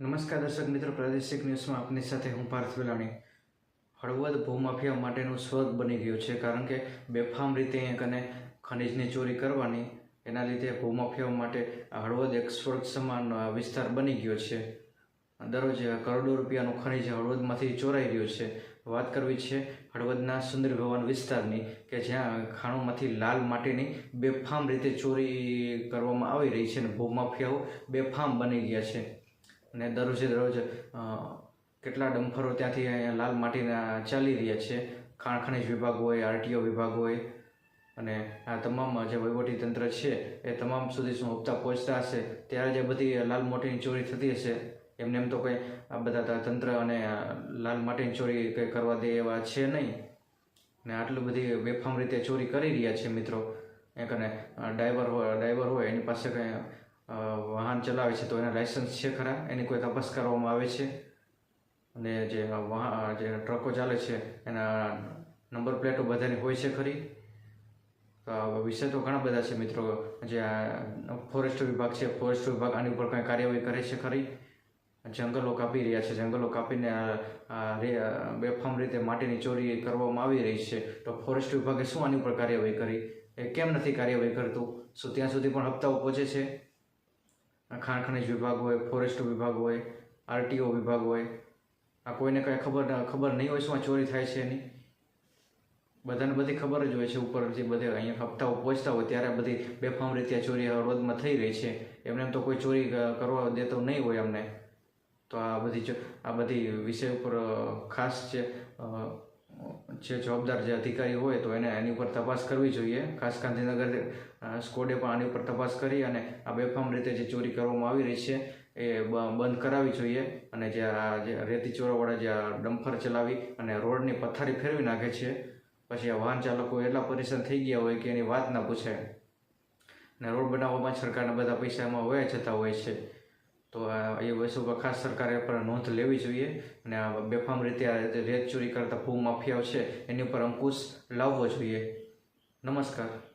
નમસ્કાર દર્શક મિત્રો, પ્રાદેશિક ન્યૂઝમાં આપની સાથે હું પાર્થ વેલાણી. હળવદ ભૂમાફિયા માટેનું સ્વર્ગ બની ગયું છે, કારણ કે બેફામ રીતે અહીંયા કને ખનિજની ચોરી કરવાની એના લીધે ભૂમાફિયાઓ માટે હળવદ એક સ્વર્ગ સમાન વિસ્તાર બની ગયો છે. દરરોજ કરોડો રૂપિયાનું ખનિજ હળવદમાંથી ચોરાઈ રહ્યું છે. વાત કરવી છે હળવદના સુંદર ભવન વિસ્તારની, કે જ્યાં ખાણોમાંથી લાલ માટીની બેફામ રીતે ચોરી કરવામાં આવી રહી છે અને ભૂમાફિયાઓ બેફામ બની ગયા છે. અને દરરોજે દરરોજ કેટલા ડમ્ફરો ત્યાંથી અહીંયા લાલ માટીના ચાલી રહ્યા છે. ખાણ ખનિજ વિભાગ હોય, આરટીઓ વિભાગ હોય અને આ તમામ જે વહીવટીતંત્ર છે એ તમામ સુધી શું હપ્તા પહોંચતા હશે ત્યારે જે બધી લાલ માટીની ચોરી થતી હશે. એમને એમ તો કંઈ આ બધા તંત્ર અને લાલ માટીની ચોરી કંઈ કરવા દે એવા છે નહીં. ને આટલી બધી બેફામ રીતે ચોરી કરી રહ્યા છે મિત્રો. એક અને ડ્રાઈવર હોય એની પાસે કંઈ વાહન ચલાવે છે તો એના લાયસન્સ છે ખરા, એની કોઈ તપાસ કરવામાં આવે છે. અને જે ટ્રકો ચાલે છે એના નંબર પ્લેટો બધાની હોય છે ખરી. તો વિષય તો ઘણા બધા છે મિત્રો. જે ફોરેસ્ટ વિભાગ છે, ફોરેસ્ટ વિભાગ આની ઉપર કંઈ કાર્યવાહી કરે છે ખરી. જંગલો કાપી રહ્યા છે, જંગલો કાપીને બેફામ રીતે માટીની ચોરી કરવામાં આવી રહી છે. તો ફોરેસ્ટ વિભાગે શું આની ઉપર કાર્યવાહી કરી? એ કેમ નથી કાર્યવાહી કરતું? શું ત્યાં સુધી પણ હપ્તાઓ પહોંચે છે? ખાણ ખનિજ વિભાગ હોય, ફોરેસ્ટ વિભાગ હોય, આરટીઓ વિભાગ હોય, આ કોઈને કાંઈ ખબર નહીં હોય શું આ ચોરી થાય છે એની? બધાને બધી ખબર જ હોય છે. ઉપરથી બધે અહીંયા હપ્તાઓ પહોંચતા હોય ત્યારે બધી બેફામ રીતે ચોરી હળવદમાં થઈ રહી છે. એમને એમ તો કોઈ ચોરી કરવા દેતો નહીં હોય અમને. તો આ બધી વિષય ઉપર ખાસ જે જવાબદાર જે અધિકારી હોય તો એની ઉપર તપાસ કરવી જોઈએ. ખાસ ગાંધીનગર સ્કોડે પણ આની ઉપર તપાસ કરી અને આ બેફામ રીતે જે ચોરી કરવામાં આવી રહી છે એ બંધ કરાવવી જોઈએ. અને જે રેતી ચોરાવાળા જે ડમ્ફર ચલાવી અને રોડની પથારી ફેરવી નાખે છે, પછી આ વાહન ચાલકો એટલા પરેશાન થઈ ગયા હોય કે એની વાત ના પૂછે. ને રોડ બનાવવામાં સરકારના બધા પૈસા એમાં વયા જતા હોય છે. તો એ વસ્તુ પર ખાસ સરકારે પર નોંધ લેવી જોઈએ અને આ બેફામ રીતે રેત ચોરી કરતા ભૂમાફિયાઓ છે એની ઉપર અંકુશ લાવવો જોઈએ. નમસ્કાર.